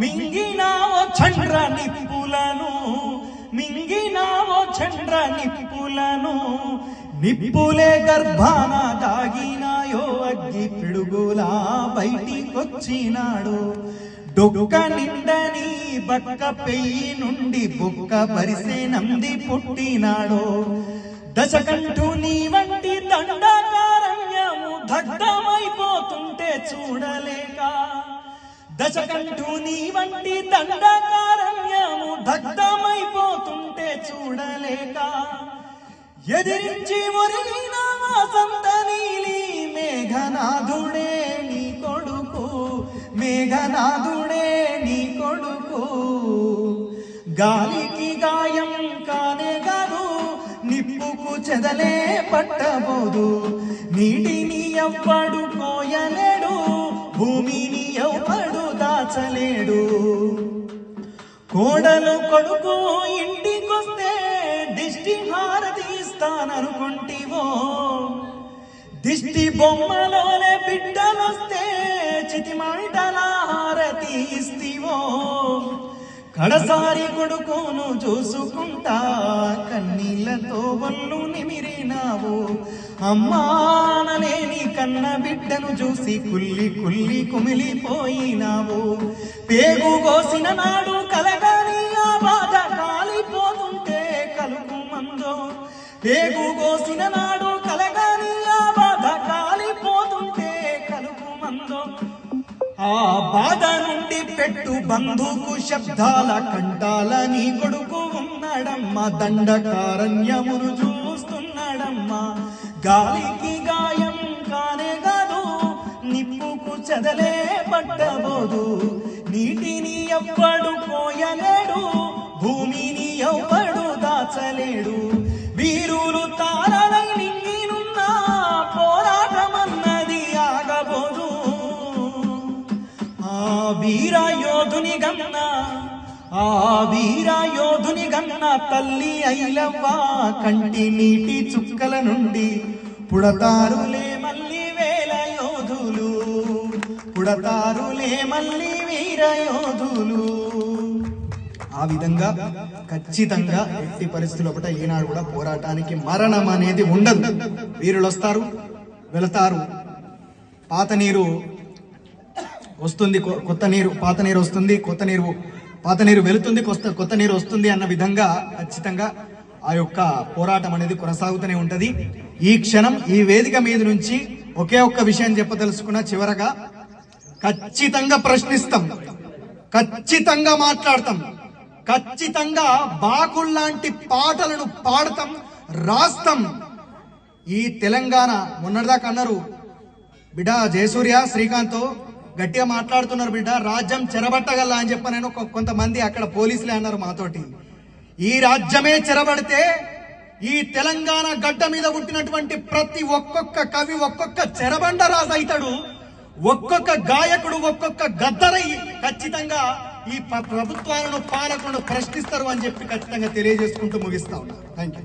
మింగినావో చండ్ర నిప్పులను, మింగినావో చండ్ర నిప్పులను, నిప్పులే గర్భాన దాగినాయో అగ్గి పిడుగులా బయటికొచ్చినాడు. డొక్క నిండని బక్క పెయ్యి నుండి బొక్క పరిసే నంది పుట్టినాడు. దశకంఠు నీ వంటి దండకారణ్యము దగ్ధమైపోతుంటే చూడలేక, దశకంఠు నీ వంటి దండకారణ్యము దగ్ధమైపోతుంటే చూడలేక, ఎదిరించి ఒరిగిన వాసంత నీలి మేఘనాథుడే నీ కొడుకు, మేఘనాథుడే నీ కొడుకు. గాలికి గాయం కానే కాదు, నిప్పుకు చెదలే పట్టబోదు. నీటిని ఎవ్వడు కోయలేడు, భూమిని ఎవ్వడు దాచలేడు. కోడలు కొడుకు ఇంటికొస్తే దిష్టి హారతి ఇస్తాననుకుంటివో, దిష్టి బొమ్మలోనే బిడ్డలొస్తే చితిమంటల హారతి ఇస్తివో. కడసారి కొడుకును చూసుకుంటా కన్నీళ్లతో ఒళ్ళు నిమిరినావు. అమ్మానలేని కన్న బిడ్డను చూసి కుల్లి కుల్లి కుమిలిపోయినావు. పేగు కోసిన నాడు కలగాని ఆ బాధ కాలిపోతుంటే కలుపు మందో, పేగు కోసిన నాడు కలగాని ఆ బాధ కాలిపోతుంటే కలుపు మందో. ఆ బాధ నుండి పెట్టు బంధుకు శబ్దాల కంటాల నీ కొడుకు ఉన్నాడమ్మా. దండకారణ్యమును చూస్తున్నాడమ్మా. గాలికి గాయం కానే కాదు, నిప్పుకు చెదలే పట్టబోదు. నీటిని ఎవ్వడు కోయలేడు, భూమిని ఎవ్వడు దాచలేడు. వీరులు తారలై నింగినున్న పోరాటమన్నది ఆగబోదు. ఆ వీరయోధుని గన్న, ఆ వీరయోధుని గన్న తల్లి ఐలవ్వ కంటి నీటి చుక్కల నుండి పుడతారులే మళ్ళీ వేల యోధులు, పుడతారులే మళ్ళీ వీరయోధులు. ఆ విధంగా ఖచ్చితంగా ఎట్టి పరిస్థితుల ఈనాడు కూడా పోరాటానికి మరణం అనేది ఉండదు. వీరులు వస్తారు, వెళతారు. పాత నీరు వస్తుంది, కొత్త నీరు, పాత నీరు వస్తుంది, కొత్త నీరు, పాత నీరు వెళుతుంది, కొత్త నీరు వస్తుంది అన్న విధంగా ఖచ్చితంగా ఆ యొక్క పోరాటం అనేది కొనసాగుతూనే ఉంటది. ఈ క్షణం ఈ వేదిక మీద నుంచి ఒకే ఒక్క విషయం చెప్పదలుచుకున్నా. చివరగా ఖచ్చితంగా ప్రశ్నిస్తాం, ఖచ్చితంగా మాట్లాడతాం, ఖచ్చితంగా బాకుల్లాంటి పాటలను పాడతాం, రాస్తాం. ఈ తెలంగాణ మొన్నటిదాకా అన్నారు బిడ్డ జయసూర్య శ్రీకాంత్ గట్టిగా మాట్లాడుతున్నారు బిడ్డ, రాజ్యం చెరబట్టగల అని చెప్పనని కొంతమంది అక్కడ పోలీసులే అన్నారు మాతోటి. ఈ రాజ్యమే చెరబడితే ఈ తెలంగాణ గడ్డ మీద పుట్టినటువంటి ప్రతి ఒక్కొక్క కవి ఒక్కొక్క చెరబండ రాజు అవుతాడు, ఒక్కొక్క గాయకుడు ఒక్కొక్క గద్దరై ఖచ్చితంగా ఈ ప్రభుత్వాలను పాలకులను ప్రశ్నిస్తారు అని చెప్పి ఖచ్చితంగా తెలియజేసుకుంటూ ముగిస్తా ఉన్నారు. Thank you.